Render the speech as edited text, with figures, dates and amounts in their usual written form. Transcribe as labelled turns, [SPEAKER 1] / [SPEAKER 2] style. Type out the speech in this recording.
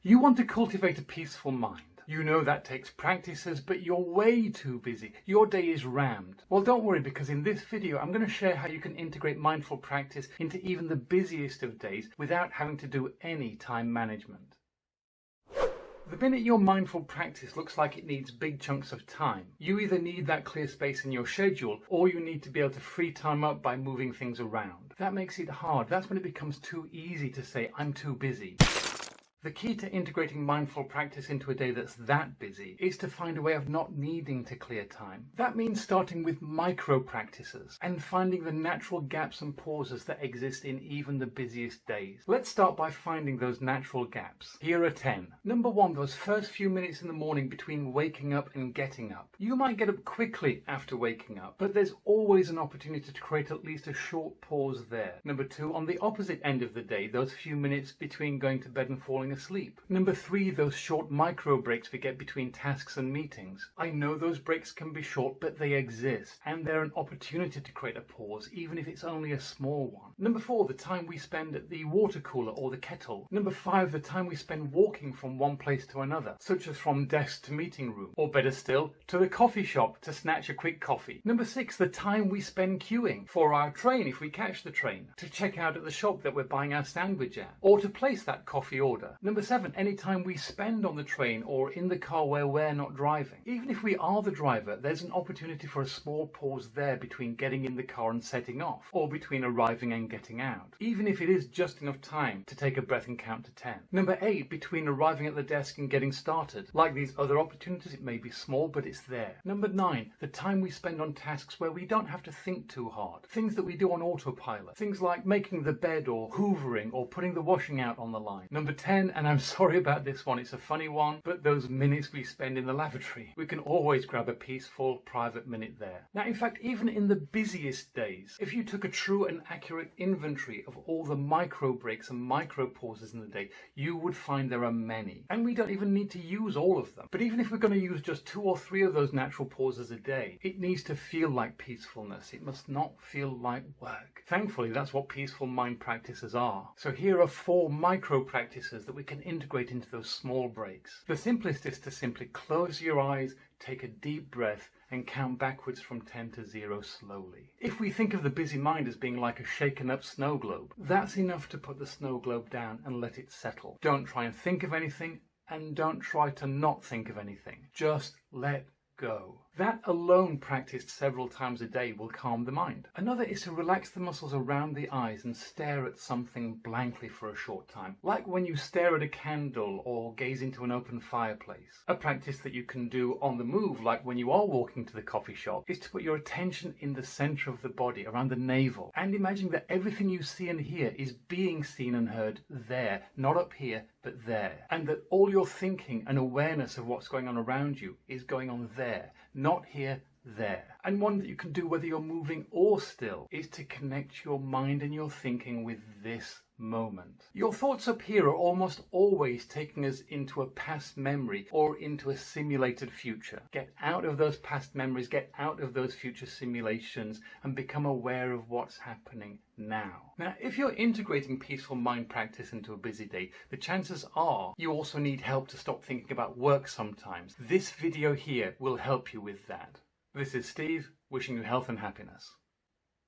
[SPEAKER 1] You want to cultivate a peaceful mind. You know that takes practices, but you're way too busy. Your day is rammed. Well, don't worry, because in this video, I'm going to share how you can integrate mindful practice into even the busiest of days without having to do any time management. The minute your mindful practice looks like it needs big chunks of time, you either need that clear space in your schedule or you need to be able to free time up by moving things around. That makes it hard. That's when it becomes too easy to say, I'm too busy. The key to integrating mindful practice into a day that's that busy is to find a way of not needing to clear time. That means starting with micro practices and finding the natural gaps and pauses that exist in even the busiest days. Let's start by finding those natural gaps. Here are 10. Number 1, those first few minutes in the morning between waking up and getting up. You might get up quickly after waking up, but there's always an opportunity to create at least a short pause there. Number 2, on the opposite end of the day, those few minutes between going to bed and falling asleep. Number 3, those short micro breaks we get between tasks and meetings. I know those breaks can be short, but they exist, and they're an opportunity to create a pause, even if it's only a small one. Number 4, the time we spend at the water cooler or the kettle. Number 5, the time we spend walking from one place to another, such as from desk to meeting room, or better still, to the coffee shop to snatch a quick coffee. Number 6, the time we spend queuing for our train if we catch the train, to check out at the shop that we're buying our sandwich at, or to place that coffee order. Number 7, any time we spend on the train or in the car where we're not driving. Even if we are the driver, there's an opportunity for a small pause there between getting in the car and setting off, or between arriving and getting out, even if it is just enough time to take a breath and count to 10. Number 8, between arriving at the desk and getting started. Like these other opportunities, it may be small, but it's there. Number 9, the time we spend on tasks where we don't have to think too hard. Things that we do on autopilot. Things like making the bed or hoovering or putting the washing out on the line. Number 10, and I'm sorry about this one, it's a funny one, but those minutes we spend in the lavatory. We can always grab a peaceful, private minute there. Now, in fact, even in the busiest days, if you took a true and accurate inventory of all the micro breaks and micro pauses in the day, you would find there are many. And we don't even need to use all of them. But even if we're going to use just 2 or 3 of those natural pauses a day, it needs to feel like peacefulness. It must not feel like work. Thankfully, that's what peaceful mind practices are. So here are 4 micro practices that we can integrate into those small breaks. The simplest is to simply close your eyes, take a deep breath, and count backwards from 10 to 0 slowly. If we think of the busy mind as being like a shaken up snow globe, that's enough to put the snow globe down and let it settle. Don't try and think of anything, and don't try to not think of anything. Just let go. That alone, practiced several times a day, will calm the mind. Another is to relax the muscles around the eyes and stare at something blankly for a short time, like when you stare at a candle or gaze into an open fireplace. A practice that you can do on the move, like when you are walking to the coffee shop, is to put your attention in the center of the body, around the navel, and imagine that everything you see and hear is being seen and heard there, not up here, but there. And that all your thinking and awareness of what's going on around you is going on there, not here, there. And one that you can do whether you're moving or still is to connect your mind and your thinking with this moment. Your thoughts up here are almost always taking us into a past memory or into a simulated future. Get out of those past memories, get out of those future simulations, and become aware of what's happening now. Now, if you're integrating peaceful mind practice into a busy day, the chances are you also need help to stop thinking about work sometimes. This video here will help you with that. This is Steve, wishing you health and happiness.